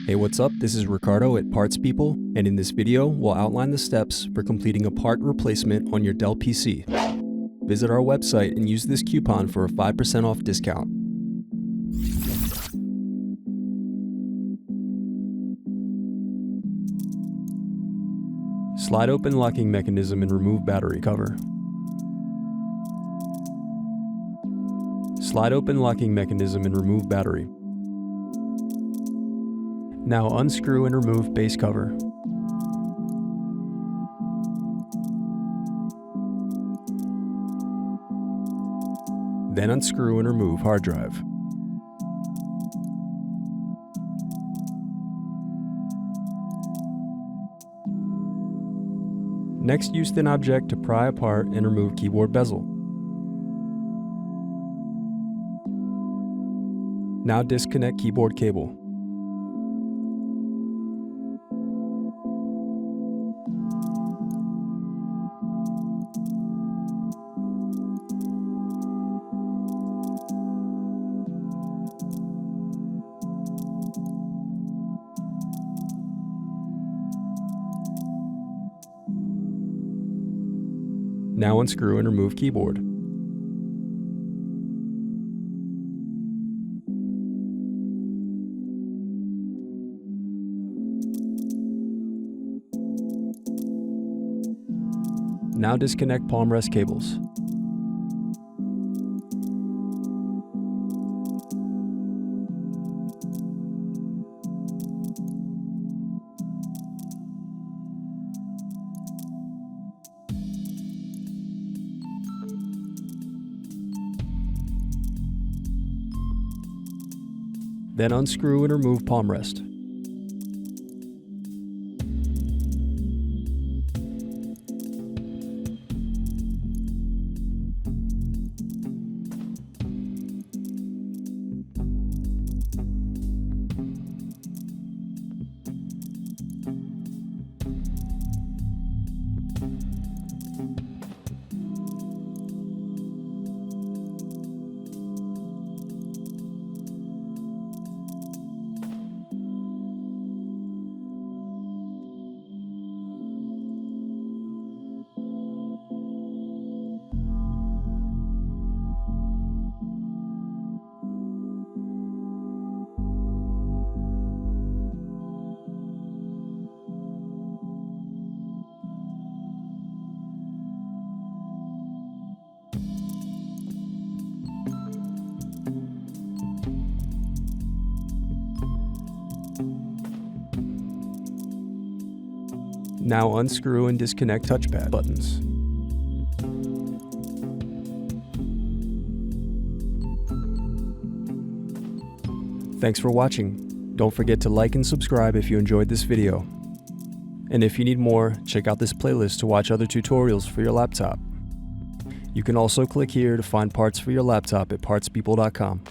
Hey, what's up? This is Ricardo at Parts People, and in this video, we'll outline the steps for completing a part replacement on your Dell PC. Visit our website and use this coupon for a 5% off discount. Slide open locking mechanism and remove battery cover. Slide open locking mechanism and remove battery. Now unscrew and remove base cover. Then unscrew and remove hard drive. Next, use thin object to pry apart and remove keyboard bezel. Now disconnect keyboard cable. Now unscrew and remove keyboard. Now disconnect palmrest cables. Then unscrew and remove palmrest. Now unscrew and disconnect touchpad buttons. Thanks for watching. Don't forget to like and subscribe if you enjoyed this video. And if you need more, check out this playlist to watch other tutorials for your laptop. You can also click here to find parts for your laptop at partspeople.com.